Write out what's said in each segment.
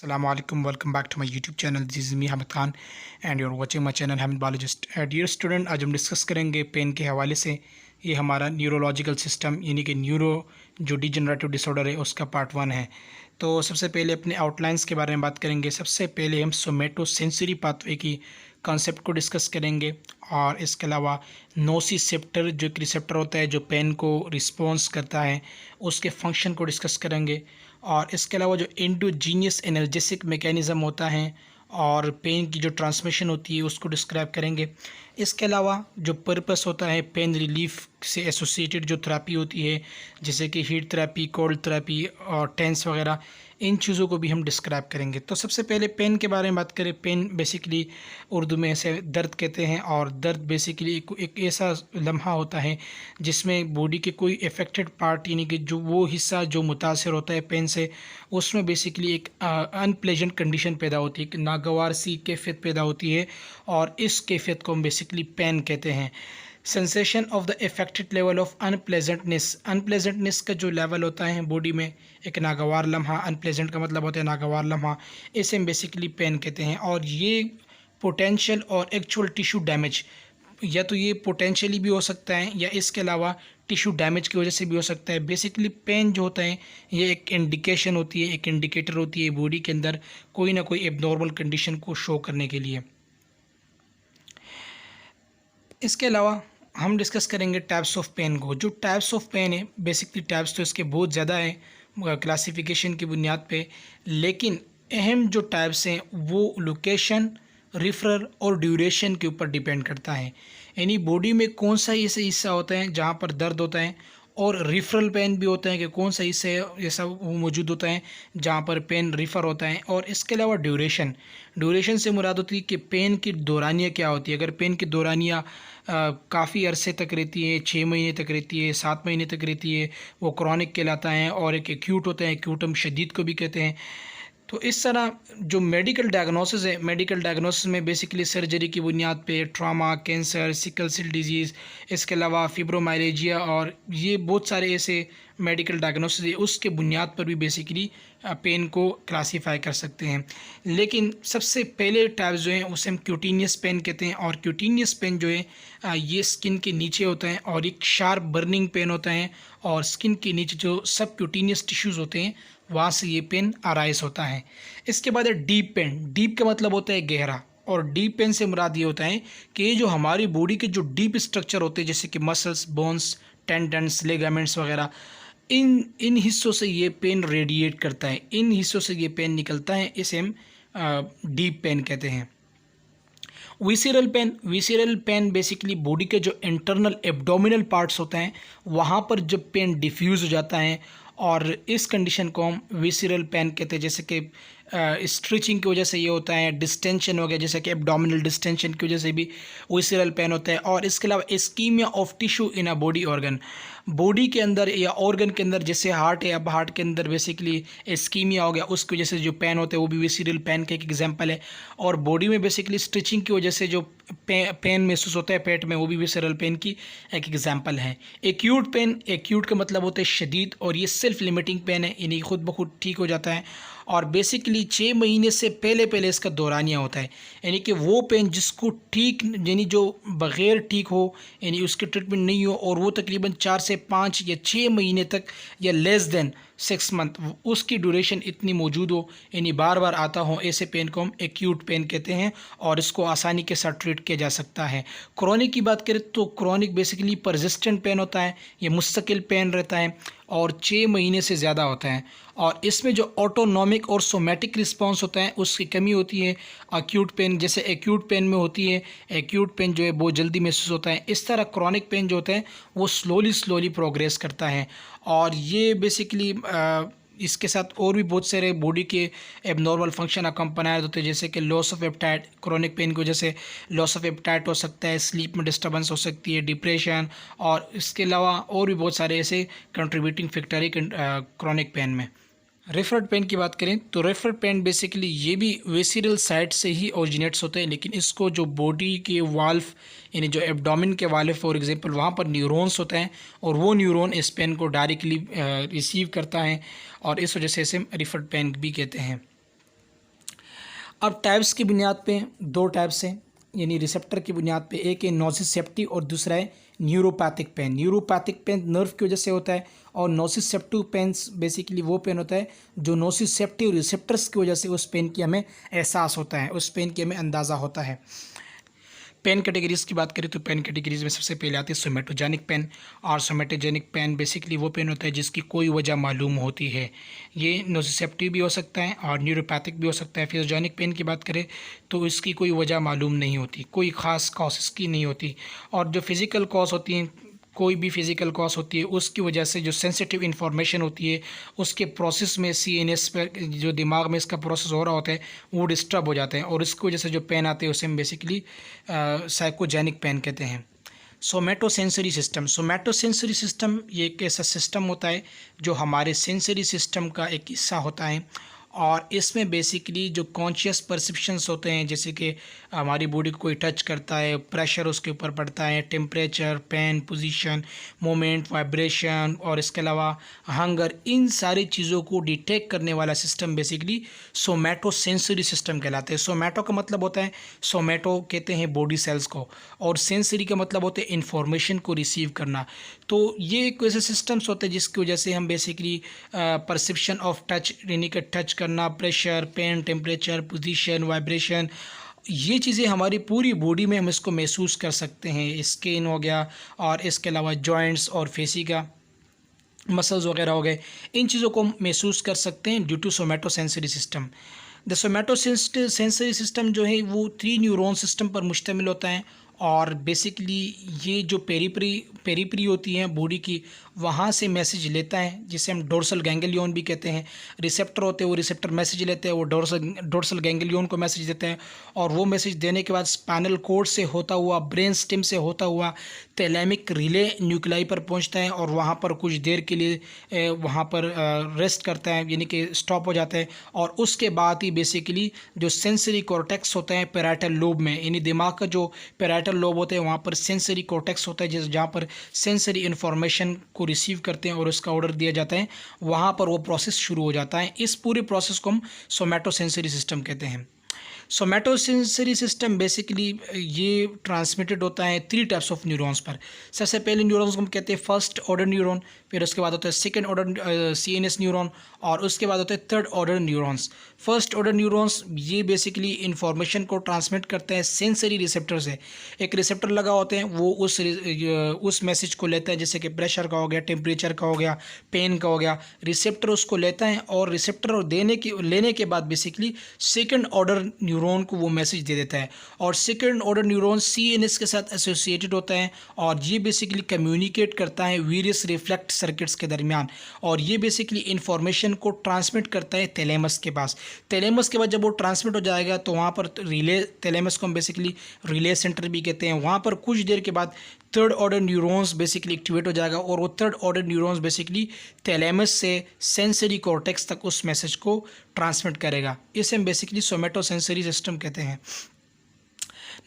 Assalamu alaikum, welcome back to my YouTube channel. This is me Hamid Khan and you're watching my channel Hamid Biologist. Dear student, आज हम discuss करेंगे pen के हवाले से। ये हमारा न्यूरोलॉजिकल सिस्टम यानी कि न्यूरो जो डिजनरेटिव डिसऑर्डर है उसका पार्ट 1 है। तो सबसे पहले अपने आउटलाइंस के बारे में बात करेंगे। सबसे पहले हम सोमेटोसेंसरी पाथवे की कॉन्सेप्ट को डिस्कस करेंगे और इसके अलावा नोसिसेप्टर जो एक रिसेप्टर होता है जो पेन को रिस्पॉन्स करता है उसके फंक्शन को डिस्कस करेंगे और इसके अलावा जो एंडोजीनियस एनर्जेसिक मैकेनिज़्म होता है और पेन की जो ट्रांसमिशन होती है उसको डिस्क्राइब करेंगे। इसके अलावा जो पर्पस होता है पेन रिलीफ से एसोसिएटेड जो थेरेपी होती है जैसे कि हीट थेरेपी, कोल्ड थेरेपी और टेंस वगैरह, इन चीज़ों को भी हम डिस्क्राइब करेंगे। तो सबसे पहले पेन के बारे में बात करें। पेन बेसिकली उर्दू में ऐसे दर्द कहते हैं और दर्द बेसिकली एक ऐसा लम्हा होता है जिसमें बॉडी के कोई अफेक्टेड पार्ट यानी कि जो वो हिस्सा जो मुतासर होता है पेन से उसमें बेसिकली एक अनप्लेजेंट कंडीशन पैदा होती है, एक नागवार सी कैफियत पैदा होती है और इस कैफियत को हम बेसिकली पेन कहते हैं। Sensation of the affected level of unpleasantness का जो लेवल होता है बॉडी में एक नागवार लम्हा, अनप्लेजेंट का मतलब होता है नागवार लम्हा, इसे हम बेसिकली पेन कहते हैं। और ये पोटेंशियल और एक्चुअल टिश्यू डैमेज, या तो ये पोटेंशियली भी हो सकता है या इसके अलावा टिश्यू डैमेज की वजह से भी हो सकता है। बेसिकली पेन जो होता है ये एक इंडिकेशन होती है, एक इंडिकेटर होती है बॉडी के अंदर कोई ना कोई एबनॉर्मल कंडीशन को शो करने के लिए। इसके अलावा हम डिस्कस करेंगे टाइप्स ऑफ पेन को। जो टाइप्स ऑफ पेन है बेसिकली टाइप्स तो इसके बहुत ज़्यादा है क्लासिफिकेशन की बुनियाद पे, लेकिन अहम जो टाइप्स हैं वो लोकेशन, रिफरल और ड्यूरेशन के ऊपर डिपेंड करता है। यानी बॉडी में कौन सा ऐसा हिस्सा होता है जहाँ पर दर्द होता है और रिफरल पेन भी होता है कि कौन सा हिस्सा ऐसा वो मौजूद होता है जहाँ पर पेन रिफ़र होता है। और इसके अलावा ड्यूरेशन से मुराद होती है कि पेन की दौरानियाँ क्या होती है। अगर पेन की दौरानियाँ काफ़ी अरसे तक रहती है, 6 महीने तक रहती है, 7 महीने तक रहती है, वो क्रॉनिक कहलाता है। और एक एक्यूट होता है, एक्यूट हम शदीद को भी कहते हैं। तो इस तरह जो मेडिकल डायग्नोसिस है, मेडिकल डायग्नोसिस में बेसिकली सर्जरी की बुनियाद पे trauma, cancer, sickle cell disease, इसके अलावा फिब्रोमाइलेजिया और ये बहुत सारे ऐसे मेडिकल डायग्नोसिस है उसके बुनियाद पर भी बेसिकली पेन को क्लासीफाई कर सकते हैं। लेकिन सबसे पहले टाइप जो हैं उसे हम क्यूटीनियस पेन कहते हैं और क्यूटीनियस पेन जो है ये स्किन के नीचे होता है और एक शार्प बर्निंग पेन होता है और स्किन के नीचे जो सब क्यूटीनियस टिश्यूज़ होते हैं वहाँ से ये पेन अराइज होता है। इसके बाद है डीप पेन। डीप का मतलब होता है गहरा और डीप पेन से मुराद ये होता है कि ये जो हमारी बॉडी के जो डीप स्ट्रक्चर होते हैं जैसे कि मसल्स, बोन्स, टेंडन्स, लिगामेंट्स वगैरह, इन हिस्सों से ये पेन रेडिएट करता है, इन हिस्सों से ये पेन निकलता है, इसे हम डीप पेन कहते हैं। विसिरल पेन बेसिकली बॉडी के जो इंटरनल एब्डोमिनल पार्ट्स होते हैं वहाँ पर जब पेन डिफ्यूज़ हो जाता है और इस कंडीशन को हम विसिरल पेन कहते हैं। जैसे कि स्ट्रेचिंग की वजह से ये होता है, डिस्टेंशन हो गया जैसे कि एब्डोमिनल डिस्टेंशन की वजह से भी विसिरल पेन होता है। और इसके अलावा ischaemia of tissue in a body organ, body के अंदर या ऑर्गन के अंदर जैसे हार्ट है, अब हार्ट के अंदर बेसिकली इस्कीमिया हो गया उसकी वजह से जो पेन होते हैं वो भी विसिरल पेन का एक एग्जांपल है। और बॉडी में बेसिकली स्ट्रेचिंग की वजह से जो पेन महसूस होता है पेट में वो भी विसिरल पेन की एक एग्जांपल है। एक्यूट पेन, एक्यूट का मतलब होता है शदीद और ये सेल्फ लिमिटिंग पेन है यानी खुद ब खुद ठीक हो जाता है और बेसिकली 6 महीने से पहले इसका दौरानिया होता है। यानी कि वो पेन जिसको ठीक यानी जो बग़ैर ठीक हो यानी उसके ट्रीटमेंट नहीं हो और वो तकरीबन 4 से 5 या 6 महीने तक या लेस देन 6 मंथ उसकी ड्यूरेशन इतनी मौजूद हो यानी बार बार आता हो, ऐसे पेन को हम एक्यूट पेन कहते हैं और इसको आसानी के साथ ट्रीट किया जा सकता है। क्रॉनिक की बात करें तो क्रॉनिक बेसिकली परसिस्टेंट पेन होता है, ये मुस्तकिल पेन रहता है और 6 महीने से ज़्यादा होता है और इसमें जो ऑटोनॉमिक और सोमैटिक रिस्पांस होता है उसकी कमी होती है एक्यूट पेन जैसे एक्यूट पेन में होती है। एक्यूट पेन जो है बहुत जल्दी महसूस होता है, इस तरह क्रॉनिक पेन जो होता है वो स्लोली प्रोग्रेस करता है। और ये बेसिकली इसके साथ और भी बहुत सारे बॉडी के एबनॉर्मल फंक्शन अकम्पनाइड होते हैं जैसे कि loss of appetite, chronic pain की वजह से लॉस ऑफ एपेटाइट हो सकता है, स्लीप में डिस्टर्बेंस हो सकती है, डिप्रेशन और इसके अलावा और भी बहुत सारे ऐसे कंट्रीब्यूटिंग फैक्टर है क्रॉनिक पेन में। रेफर्ड पेन की बात करें तो रेफर्ड पेन बेसिकली ये भी वेसिरल साइट से ही ओरिजिनेट्स होते हैं, लेकिन इसको जो बॉडी के वाल्व यानी जो एब्डोमेन के वाल्व फॉर एग्जांपल वहाँ पर न्यूरॉन्स होते हैं और वो न्यूरॉन इस पेन को डायरेक्टली रिसीव करता है और इस वजह से इसे रेफर्ड पेन भी कहते हैं। अब टाइप्स की बुनियाद पे दो टाइप्स हैं, यानी रिसेप्टर की बुनियाद पे, एक है नोसिसेप्टिव और दूसरा है neuropathic pain. Neuropathic pain nerve की वजह से होता है और नोसिसेप्टिव पेन्स बेसिकली वो पेन होता है जो नोसिसेप्टिव रिसेप्टर्स की वजह से उस पेन की हमें एहसास होता है, उस पेन की हमें अंदाज़ा होता है। पेन कैटेगरीज की बात करें तो पेन कैटेगरीज में सबसे पहले आती है सोमेटोजेनिक पेन। और सोमेटोजेनिक पेन बेसिकली वो पेन होता है जिसकी कोई वजह मालूम होती है। ये नोसिसेप्टिव भी हो सकता है और न्यूरोपैथिक भी हो सकता है। फिजियोजेनिक पेन की बात करें तो इसकी कोई वजह मालूम नहीं होती, कोई ख़ास कॉज इसकी नहीं होती। और जो फिज़िकल कॉज होती हैं, कोई भी फिज़िकल कॉज होती है, उसकी वजह से जो सेंसिटिव इन्फॉर्मेशन होती है उसके प्रोसेस में सीएनएस पर जो दिमाग में इसका प्रोसेस हो रहा होता है वो डिस्टर्ब हो जाते हैं और इसकी वजह से जो पेन आते हैं उसे हम बेसिकली साइकोजेनिक पेन कहते हैं। सोमेटोसेंसरी सिस्टम। सोमेटोसेंसरी सिस्टम ये एक ऐसा सिस्टम होता है जो हमारे सेंसरी सिस्टम का एक हिस्सा होता है और इसमें बेसिकली जो कॉन्शियस परसेप्शंस होते हैं, जैसे कि हमारी बॉडी को कोई टच करता है, प्रेशर उसके ऊपर पड़ता है, temperature, pain, position, moment, vibration और इसके अलावा हंगर, इन सारी चीज़ों को डिटेक्ट करने वाला सिस्टम बेसिकली सोमेटोसेंसरी सिस्टम कहलाते हैं। सोमेटो का मतलब होता है, सोमेटो कहते हैं बॉडी सेल्स को, और सेंसरी का मतलब होता है इंफॉर्मेशन को रिसीव करना। तो ये एक ऐसे सिस्टम्स होते हैं जिसकी वजह से हम बेसिकली परसेप्शन ऑफ टच, यानी कि टच करना, pressure, pain, temperature, position, vibration, ये चीज़ें हमारी पूरी बॉडी में हम इसको महसूस कर सकते हैं। स्किन हो गया और इसके अलावा जॉइंट्स और फेसिका मसल्स वगैरह हो गए, इन चीज़ों को हम महसूस कर सकते हैं due to somatosensory system. The somatosensory system जो है वो 3 न्यूरॉन सिस्टम पर मुश्तमिल होता है और बेसिकली ये जो पेरीफ्री होती हैं बॉडी की, वहाँ से मैसेज लेता है, जिसे हम डोर्सल गैंग्लियन भी कहते हैं। रिसेप्टर होते हैं, वो रिसेप्टर मैसेज लेते हैं, वो डोर्सल गैंग्लियन को मैसेज देते हैं और वो मैसेज देने के बाद स्पाइनल कॉर्ड से होता हुआ, ब्रेन स्टेम से होता हुआ थैलेमिक रिले न्यूक्लाई पर पहुंचता है और वहाँ पर कुछ देर के लिए वहाँ पर रेस्ट करता है, यानी कि स्टॉप हो जाता है। और उसके बाद ही बेसिकली जो सेंसरी कॉर्टेक्स होता है पैराइटल लोब में, यानी दिमाग का जो पैराइटल लोब होता है वहाँ पर सेंसरी कॉर्टेक्स होता है जहाँ पर सेंसरी इन्फॉर्मेशन को रिसीव करते हैं और उसका ऑर्डर दिया जाता है, वहाँ पर वो प्रोसेस शुरू हो जाता है। इस पूरे प्रोसेस को हम सोमेटोसेंसरी सिस्टम कहते हैं। सोमेटोसेंसरी सिस्टम बेसिकली ये ट्रांसमिटेड होता है 3 टाइप्स ऑफ न्यूरॉन्स पर। सबसे पहले न्यूरॉन्स को हम कहते हैं फर्स्ट ऑर्डर न्यूरॉन, फिर उसके बाद होता है सेकंड ऑर्डर सीएनएस न्यूरॉन और उसके बाद होता है third order neurons. First order neurons ये बेसिकली इंफॉर्मेशन को ट्रांसमिट करते हैं सेंसरी रिसेप्टर से। एक रिसेप्टर लगा होते हैं, वो उस मैसेज को लेता है, जैसे कि प्रेशर का हो गया, टेम्परेचर का हो गया, पेन का हो गया, रिसेप्टर उसको लेता है और रिसेप्टर लेने के बाद बेसिकली सेकंड ऑर्डर न्यूरॉन को वो मैसेज दे देता है और सेकंड ऑर्डर न्यूरॉन सीएनएस के साथ एसोसिएटेड होता है और ये बेसिकली कम्युनिकेट करता है वेरियस रिफ्लेक्ट सर्किट्स के दरमियान और ये बेसिकली इंफॉर्मेशन को ट्रांसमिट करता है थैलेमस के पास। थैलेमस के बाद जब वो ट्रांसमिट हो जाएगा तो वहाँ पर रिले, थैलेमस को हम बेसिकली रिले सेंटर भी कहते हैं, वहाँ पर कुछ देर के बाद third order neurons basically activate हो जाएगा और वो third order neurons basically thalamus से सेंसरी कॉर्टेक्स तक उस मैसेज को ट्रांसमिट करेगा। इसे हम बेसिकली सोमेटोसेंसरी सिस्टम कहते हैं।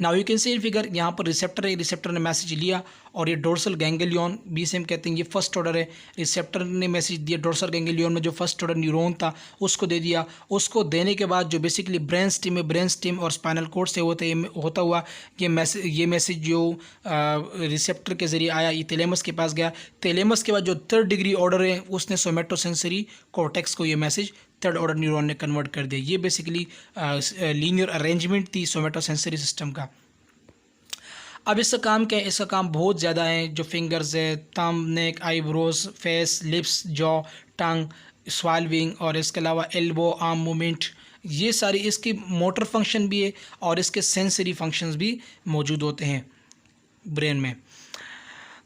Now you can see in figure, यहाँ पर रिसेप्टर है, रिसेप्टर ने मैसेज लिया और ये डोर्सल गैंग्लियन भी से हम कहते हैं ये फर्स्ट ऑर्डर है। रिसेप्टर ने मैसेज दिया, डोर्सल गैंग्लियन में जो फर्स्ट ऑर्डर न्यूरॉन था उसको दे दिया। उसको देने के बाद जो बेसिकली ब्रेन स्टेम है, ब्रेन स्टेम और स्पाइनल कॉर्ड से होता हुआ ये मैसेज जो रिसेप्टर के जरिए आया, ये थैलेमस के पास गया। थैलेमस के बाद जो थर्ड डिग्री ऑर्डर है उसने सोमेटोसेंसरी कॉर्टेक्स को ये मैसेज थर्ड ऑर्डर न्यूरॉन ने कन्वर्ट कर दिया। ये बेसिकली लीनियर अरेंजमेंट थी सोमेटोसेंसरी सिस्टम का। अब इसका काम क्या है? इसका काम बहुत ज़्यादा है। जो फिंगर्स है, थंब, नेक, आईब्रोज, फेस, लिप्स, जॉ, टंग, स्वाल्विंग और इसके अलावा एल्बो, आर्म मूवमेंट, ये सारी इसकी मोटर फंक्शन भी है और इसके सेंसरी फंक्शंस भी मौजूद होते हैं ब्रेन में।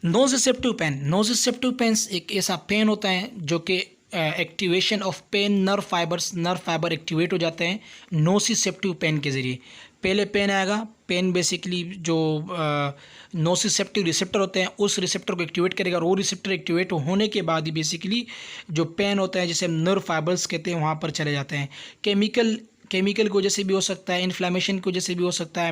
नोज़िसेप्टिव पेन। नोज़िसेप्टिव पेन्स एक ऐसा पेन होता है जो कि activation of pain nerve fibre activate हो जाते हैं नोसिसेप्टिव पेन के ज़रिए। पहले पेन आएगा, पेन बेसिकली जो नोसिसेप्टिव रिसेप्टर होते हैं उस रिसेप्टर को एक्टिवेट करेगा और वो रिसेप्टर एक्टिवेट होने के बाद ही बेसिकली जो पेन होता है, जिसे हम नर्व फाइबर्स कहते हैं, वहाँ पर चले जाते हैं। केमिकल की वजह से भी हो सकता है, इन्फ्लेमेशन की वजह से भी हो सकता है,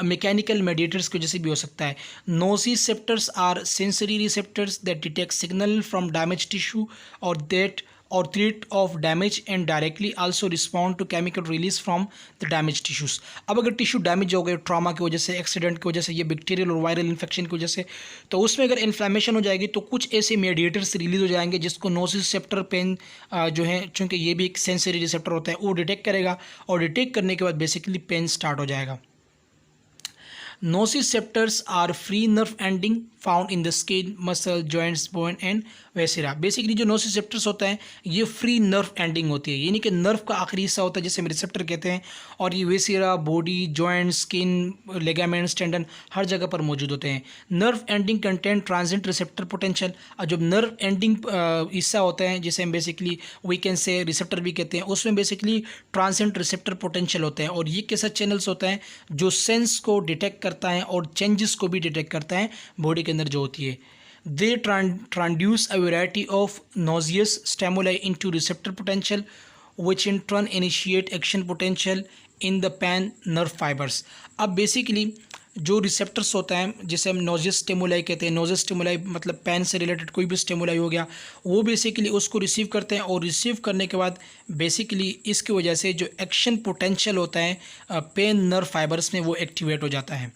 मैकेनिकल मेडिएटर्स की वजह से भी हो सकता है। Nociceptors are sensory receptors that detect signal from damage tissue और दैट और threat of damage and directly also respond to chemical release from the damage tissues. अब अगर टिश्यू डैमेज हो गए ट्रॉमा की वजह से, एक्सीडेंट की वजह से, ये बैक्टीरियल और वायरल इन्फेक्शन की वजह से, तो उसमें अगर इन्फ्लेमेशन हो जाएगी तो कुछ ऐसे मेडिएटर्स रिलीज हो जाएंगे जिसको नोसिसेप्टर पेन जो है, चूँकि ये भी एक सेंसरी रिसेप्टर होता है, वो डिटेक्ट करेगा और डिटेक्ट करने के बाद बेसिकली पेन स्टार्ट हो जाएगा। Nociceptors are free nerve ending found in the skin, muscle, joints, bone and viscera. Basically जो नोसिसेप्टर्स होता है ये फ्री नर्व एंडिंग होती है, यानी कि नर्व का आखिरी हिस्सा होता है जिसे हम रिसेप्टर कहते हैं, और ये viscera body, joint, skin, ligaments, tendon हर जगह पर मौजूद होते हैं। Nerve ending content transient receptor potential, और जो नर्व एंडिंग हिस्सा होता है जिसे हम बेसिकली वीकेंड से रिसेप्टर भी कहते हैं, उसमें बेसिकली ट्रांजिएंट रिसेप्टर पोटेंशियल होते हैं, और ये कैसा चैनल्स होता है जो सेंस को डिटेक्ट करता है और चेंजेस को भी डिटेक्ट करता है बॉडी के अंदर जो होती है। They transduce a variety of nauseous stimuli into receptor potential, which in turn initiate action potential in the pan nerve fibers। अब बेसिकली जो रिसेप्टर्स होता है जिसे हम नोजियस स्टिमुलाई कहते हैं, नोजियस स्टिमुलाई मतलब पैन से रिलेटेड कोई भी स्टिमुलाई हो गया, वो बेसिकली उसको रिसीव करते हैं, और रिसीव करने के बाद बेसिकली इसकी वजह से जो एक्शन पोटेंशियल होता है पेन नर्व फाइबर्स में वो एक्टिवेट हो जाता है।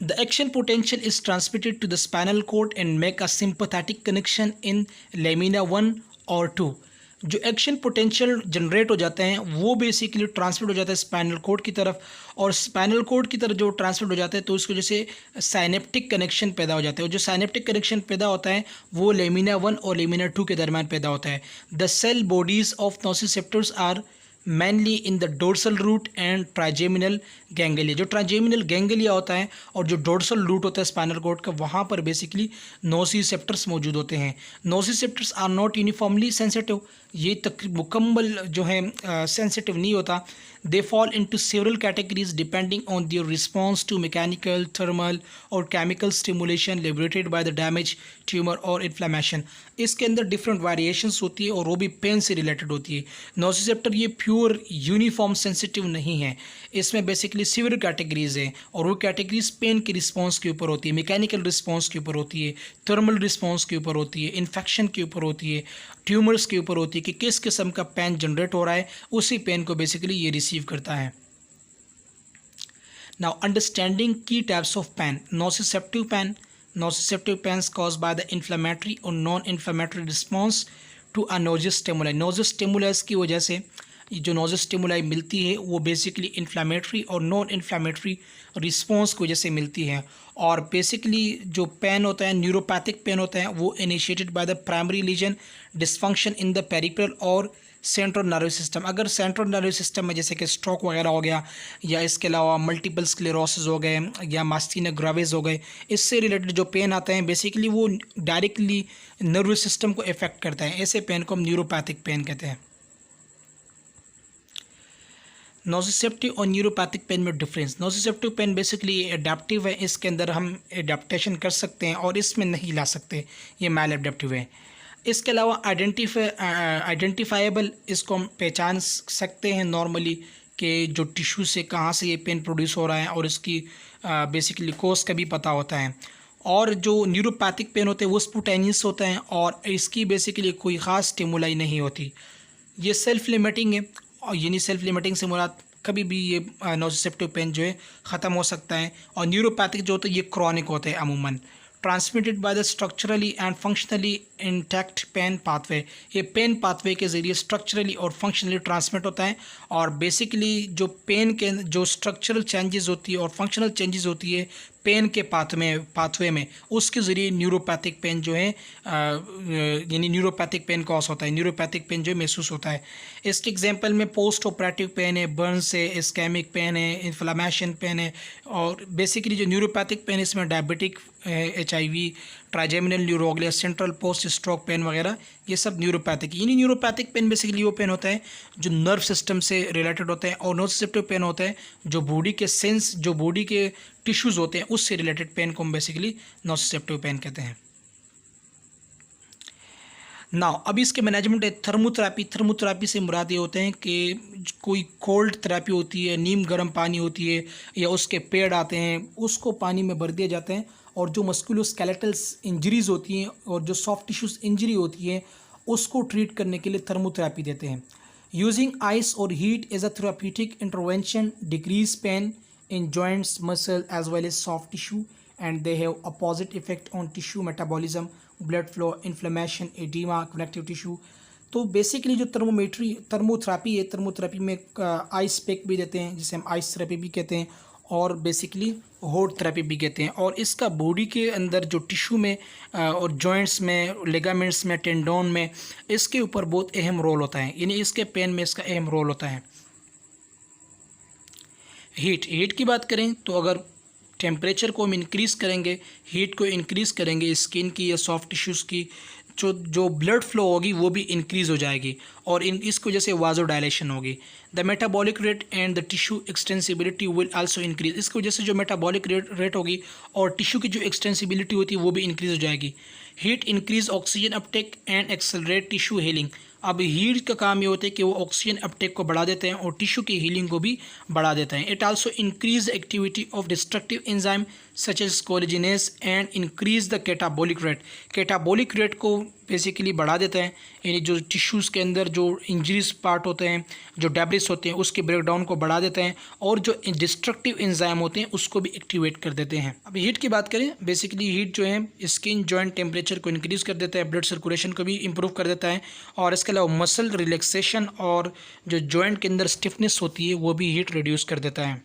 The action potential is transmitted to the spinal cord and make a sympathetic connection in lamina 1 और 2। जो एक्शन पोटेंशियल जनरेट हो जाते हैं वो बेसिकली ट्रांसमिट हो जाता है स्पाइनल कोड की तरफ, और स्पाइनल कोड की तरफ जो ट्रांसमिट हो जाता है तो उसकी वजह से साइनेप्टिक कनेक्शन पैदा हो जाता है, और जो साइनेप्टिक कनेक्शन पैदा होता है वो लेमिना 1 और लेमिना 2 के दरमियान पैदा होता है। The cell bodies of nociceptors are mainly in the dorsal root and trigeminal ganglia. जो ट्राइजेमिनल गैंगलिया होता है और जो डोर्सल रूट होता है स्पाइनल कॉर्ड का, वहाँ पर बेसिकली नोसिसेप्टर्स मौजूद होते हैं। Nociceptors are not uniformly sensitive, ये मुकम्मल जो है सेंसिटिव नहीं होता। They fall into several categories depending on their response to mechanical, thermal और chemical stimulation liberated by the damage, tumour और इन्फ्लेमेशन। इसके अंदर डिफरेंट वेरिएशंस होती है और वो भी पेन से रिलेटेड होती है। नोसिसेप्टर ये प्योर यूनिफॉर्म सेंसिटिव नहीं है, इसमें बेसिकली सिवियर कैटेगरीज हैं, और वो कैटेगरीज पेन के रिस्पॉन्स के ऊपर होती है, मैकेनिकल रिस्पॉन्स के ऊपर होती है, थर्मल रिस्पॉन्स के ऊपर होती है, इन्फेक्शन के ऊपर होती है, ट्यूमर्स के ऊपर होती है कि किस किस्म का पेन जनरेट हो रहा है, उसी पेन को बेसिकली ये रिसीव करता है। नाउ अंडरस्टैंडिंग की types of pain. Nociceptive pain, nociceptive pains caused by the inflammatory or non-inflammatory response to a noxious stimuli। noxious stimulus की वजह से जो नोजियस स्टिमुलाई मिलती है वो बेसिकली इन्फ्लामेटरी और नॉन इन्फ्लामेटरी रिस्पॉन्स की वजह से मिलती है, और बेसिकली जो पेन होता है न्यूरोपैथिक पेन होता है वो initiated by the primary lesion dysfunction in the peripheral और सेंट्रल नर्वस सिस्टम। अगर सेंट्रल नर्वस सिस्टम में जैसे कि स्ट्रोक वगैरह हो गया, या इसके अलावा मल्टीपल स्क्लेरोसिस हो गए, या मास्टीना ग्राविस हो गए, इससे रिलेटेड जो पेन आते हैं बेसिकली वो डायरेक्टली नर्वस सिस्टम को इफेक्ट करता है, ऐसे पेन को हम न्यूरोपैथिक पेन कहते हैं। नोसिसेप्टिव और न्यूरोपैथिक पेन में डिफरेंस। नोसिसेप्टिव पेन बेसिकली एडेप्टिव है, इसके अंदर हम एडेप्टेशन कर सकते हैं, और इसमें नहीं ला सकते, ये मैल एडेप्टिव है। इसके अलावा आइडेंटिफाइबल, इसको हम पहचान सकते हैं नॉर्मली कि जो टिश्यू से कहाँ से ये पेन प्रोड्यूस हो रहा है, और इसकी बेसिकली कोज का भी पता होता है। और जो न्यूरोपैथिक पेन होते हैं वो स्पोटेनियस होते हैं, और इसकी बेसिकली कोई ख़ास स्टिमुलाई नहीं होती, ये सेल्फ लिमिटिंग है, और यानी सेल्फ लिमिटिंग से मुराद कभी भी ये नोसिसेप्टिव पेन जो है ख़त्म हो सकता है। और न्यूरोपैथिक जो होता है ये क्रॉनिक होते हैं अमूमन। Transmitted by the structurally and functionally intact pain pathway, ये पेन पाथवे के ज़रिए स्ट्रक्चरली और फंक्शनली ट्रांसमिट होता है, और बेसिकली जो पेन के जो स्ट्रक्चरल चेंजेस होती है और फंक्शनल चेंजेस होती है पेन के पाथवे में, उसके ज़रिए न्यूरोपैथिक पेन जो है यानी न्यूरोपैथिक पेन कॉज होता है, न्यूरोपैथिक पेन जो है महसूस होता है। इसके एग्जांपल में पोस्ट ऑपरेटिव पेन है, बर्न्स है, इस्केमिक पेन है, इन्फ्लेमेशन पेन है, और बेसिकली जो न्यूरोपैथिक पेन इसमें diabetic, HIV, trigeminal neuroglia, central post stroke pain वगैरह, ये सब न्यूरोपैथिक। यानी न्यूरोपैथिक पेन बेसिकली वो पेन होता है जो नर्व सिस्टम से रिलेटेड होता है, और नोसिसेप्टिव पेन होता है जो बॉडी के सेंस, जो बॉडी के टिश्यूज़ होते हैं उससे रिलेटेड पेन को हम बेसिकली नोसिसेप्टिव पेन कहते हैं। नाउ अभी इसके मैनेजमेंट है थर्मोथेरेपी। थर्मोथेरेपी से मुराद ये होते हैं कि कोई कोल्ड थेरेपी होती है, नीम गर्म पानी होती है, या उसके पेड़ आते हैं उसको पानी में भर दिए जाते हैं, और जो मस्कुलोस्केलेटल्स इंजरीज़ होती हैं और जो सॉफ्ट टिश्यूज़ इंजरी होती है उसको ट्रीट करने के लिए थर्मोथेरेपी देते हैं। यूजिंग आइस और heat as a therapeutic intervention decrease pain in joints, muscle as well as soft tissue, and they have a positive effect on tissue metabolism, blood flow, inflammation, edema, connective tissue। तो basically जो thermotherapy है, thermotherapy में ice pack भी देते हैं जिसे हम ice therapy भी कहते हैं, और बेसिकली हॉट थेरेपी भी कहते हैं। और इसका बॉडी के अंदर जो टिश्यू में और जॉइंट्स में, लिगामेंट्स में, टेंडोन में, इसके ऊपर बहुत अहम रोल होता है, यानी इसके पेन में इसका अहम रोल होता है। हीट की बात करें तो अगर टेम्परेचर को हम इंक्रीज़ करेंगे, हीट को इंक्रीज़ करेंगे स्किन की या सॉफ्ट टिश्यूज़ की, जो ब्लड फ्लो होगी वो भी इंक्रीज़ हो जाएगी और इसकी वजह से वाजो डायलेशन होगी। The metabolic rate and the tissue extensibility will also increase. इसकी वजह से जो मेटाबॉलिक रेट होगी और टिश्यू की जो एक्सटेंसिबिलिटी होती है वो भी इंक्रीज़ हो जाएगी। Heat increase oxygen Uptake and accelerate tissue healing. अब हीट का काम ये होता है कि वो ऑक्सीजन अपटेक को बढ़ा देते हैं और टिश्यू की हीलिंग को भी बढ़ा देते हैं। It also increase activity of destructive enzyme such as collagenase and increase the catabolic rate. Catabolic rate को बेसिकली बढ़ा देता है, यानी जो टिश्यूज़ के अंदर जो इंजरीज पार्ट होते हैं, जो डेब्रिस होते हैं, उसके ब्रेकडाउन को बढ़ा देते हैं और जो डिस्ट्रक्टिव एंजाइम होते हैं उसको भी एक्टिवेट कर देते हैं। अब हीट की बात करें, बेसिकली हीट जो है स्किन जॉइंट टेम्परेचर को इंक्रीज़ कर देता है, ब्लड सर्कुलेशन को भी इंप्रूव कर देता है, और इसके अलावा मसल रिलैक्सेशन और जो जॉइंट के अंदर स्टिफनेस होती है वो भी हीट रिड्यूस कर देता है।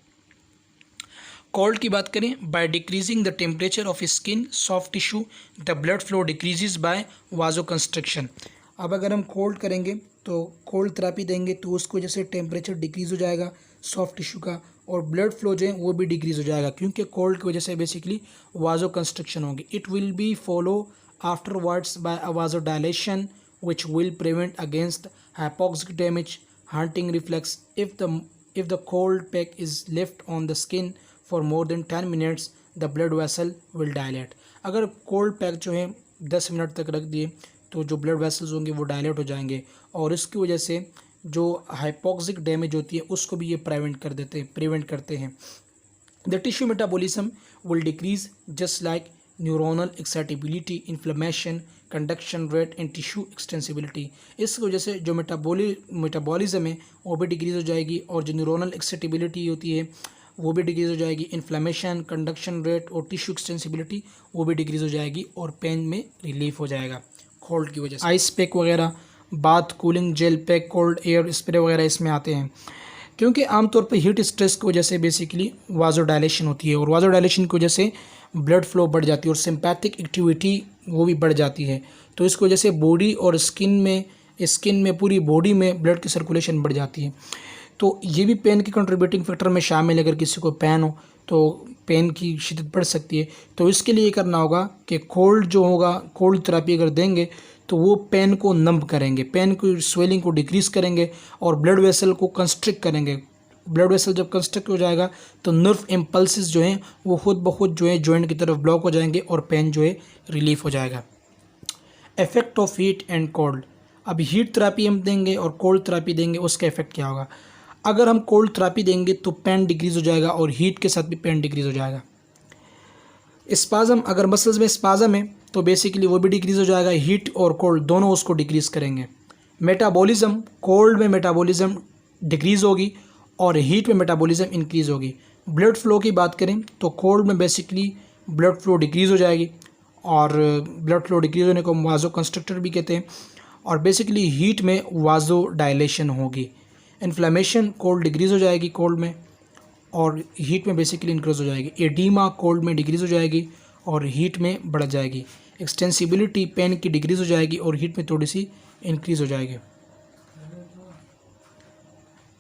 कोल्ड की बात करें, by decreasing the temperature of skin soft tissue the blood flow decreases by vasoconstriction. अब अगर हम कोल्ड करेंगे तो कोल्ड थेरेपी देंगे तो उसको वजह से टेम्परेचर डिक्रीज़ हो जाएगा सॉफ्ट टिश्यू का, और ब्लड फ्लो जो है वो भी डिक्रीज़ हो जाएगा क्योंकि कोल्ड की वजह से बेसिकली वाजो कंस्ट्रक्शन होगी। It will be follow afterwards by a vasodilation which will prevent against hypoxic damage, hunting reflex। If the cold pack is left on the skin for more than 10 minutes, the blood vessel will dilate। अगर cold pack जो है 10 minute तक रख दिए तो जो blood vessels होंगे वो डायलेट हो जाएंगे और इसकी वजह से जो हाइपोक्सिक डैमेज होती है उसको भी ये प्रिवेंट करते हैं। The tissue metabolism will decrease just like neuronal excitability, inflammation, conduction rate and tissue extensibility. इस वजह से जो मेटाबॉलिज्म है वो भी डिक्रीज़ हो जाएगी और जो न्यूरोनल एक्साइटेबिलिटी होती है वो भी डिक्रीज़ हो जाएगी, इन्फ्लेमेशन, कंडक्शन रेट और टिश्यू एक्सटेंसिबिलिटी वो भी डिक्रीज़ हो जाएगी और पेन में रिलीफ हो जाएगा कोल्ड की वजह से। आइस पैक वगैरह, bath cooling gel pack, cold air spray वगैरह इसमें आते हैं क्योंकि आमतौर पर हीट स्ट्रेस की वजह से बेसिकली वाजो डायलेशन होती है और वाजो डायलेशन की वजह से ब्लड फ्लो बढ़ जाती है और सिंपैथिक एक्टिविटी वो भी बढ़ जाती है। तो इसकी वजह से बॉडी और स्किन में पूरी बॉडी में ब्लड की सर्कुलेशन बढ़ जाती है। तो ये भी पेन के कंट्रीब्यूटिंग फैक्टर में शामिल है। अगर किसी को पेन हो तो पेन की शिद्दत बढ़ सकती है, तो इसके लिए करना होगा कि कोल्ड जो होगा, कोल्ड थेरेपी अगर देंगे तो वो पेन को नंब करेंगे, पेन की स्वेलिंग को डिक्रीज़ करेंगे और ब्लड वेसल को कंस्ट्रिक्ट करेंगे। ब्लड वेसल जब कंस्ट्रक्ट हो जाएगा तो नर्व इम्पल्सेस जो हैं वो खुद ब खुद जो है जॉइंट की तरफ ब्लॉक हो जाएंगे और पेन जो है रिलीफ हो जाएगा। Effect of heat and cold. अब हीट थेरेपी हम देंगे और कोल्ड थेरेपी देंगे, उसका इफेक्ट क्या होगा? अगर हम कोल्ड थेरेपी देंगे तो पेन डिक्रीज़ हो जाएगा और हीट के साथ भी पेन डिक्रीज़ हो जाएगा। स्पाज़म, अगर मसल्स में स्पाज़म है तो बेसिकली वो भी डिक्रीज़ हो जाएगा, हीट और कोल्ड दोनों उसको डिक्रीज़ करेंगे। मेटाबॉलिज्म, कोल्ड में मेटाबॉलिज्म डिक्रीज़ होगी और हीट में मेटाबॉलिज्म इंक्रीज़ होगी। ब्लड फ्लो की बात करें तो कोल्ड में बेसिकली ब्लड फ्लो डिक्रीज़ हो जाएगी और ब्लड फ्लो डिक्रीज़ होने को वाजो कंस्ट्रक्टर भी कहते हैं, और बेसिकली हीट में वाजो डायलेशन होगी। इन्फ्लेमेशन, कोल्ड डिक्रीज़ हो जाएगी कोल्ड में और हीट में बेसिकली इंक्रीज़ हो जाएगी। एडीमा कोल्ड में डिक्रीज़ हो जाएगी और हीट में बढ़ जाएगी। एक्सटेंसिबिलिटी पेन की डिक्रीज़ हो जाएगी और हीट में थोड़ी सी इंक्रीज़ हो जाएगी।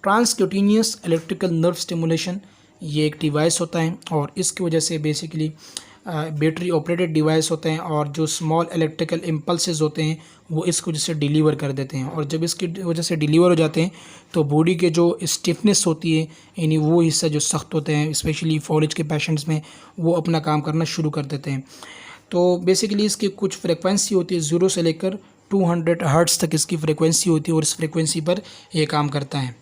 ट्रांसक्यूटेनियस इलेक्ट्रिकल नर्व स्टिमुलेशन, ये एक डिवाइस होता है और इसकी वजह से बेसिकली बैटरी ऑपरेटेड डिवाइस होते हैं और जो स्मॉल इलेक्ट्रिकल इम्पल्सेस होते हैं वो इसकी वजह से डिलीवर कर देते हैं, और जब इसकी वजह से डिलीवर हो जाते हैं तो बॉडी के जो स्टिफनेस होती है, यानी वो हिस्सा जो सख्त होते हैं, स्पेशली फॉलेज के पेशेंट्स में, वो अपना काम करना शुरू कर देते हैं। तो बेसिकली इसकी कुछ फ्रिक्वेंसी होती है, 0 से लेकर 200 हर्ट्ज़ तक इसकी फ्रिक्वेंसी होती है और इस फ्रिक्वेंसी पर यह काम करता है।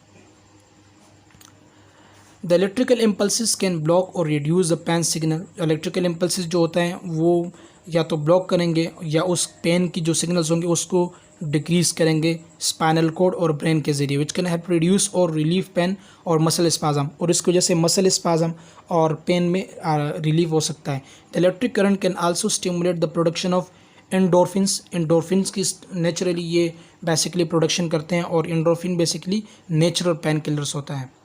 The electrical impulses can block और reduce the pain signal. Electrical impulses जो होता है वो या तो ब्लॉक करेंगे या उस पेन की जो सिग्नल्स होंगे उसको डिक्रीज करेंगे स्पाइनल कॉर्ड और ब्रेन के जरिए, विच कैन हेल्प रिड्यूस और रिलीव पेन और मसल स्पाजम, और इसकी वजह से मसल स्पाजम और पेन में रिलीव हो सकता है। The electric current can also stimulate the production of endorphins. Endorphins की नेचुरली ये बेसिकली प्रोडक्शन करते हैं, और endorphin basically natural pain killers होता है।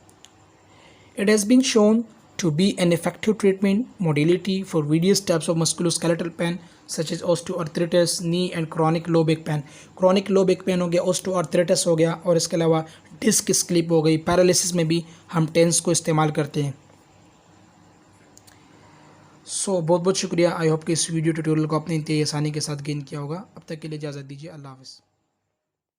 It has been shown to be an effective treatment modality for various types of musculoskeletal pain such as osteoarthritis, knee and chronic low back pain। chronic low back pain हो गया, osteoarthritis हो गया, और इसके अलावा disc slip हो गई, paralysis में भी हम टेंस को इस्तेमाल करते हैं। बहुत बहुत शुक्रिया। आई होप कि इस वीडियो ट्यूटोरियल को आपने इतनी आसानी के साथ गेन किया होगा। अब तक के लिए इजाज़त दीजिए। अल्लाह हाफ़िज़।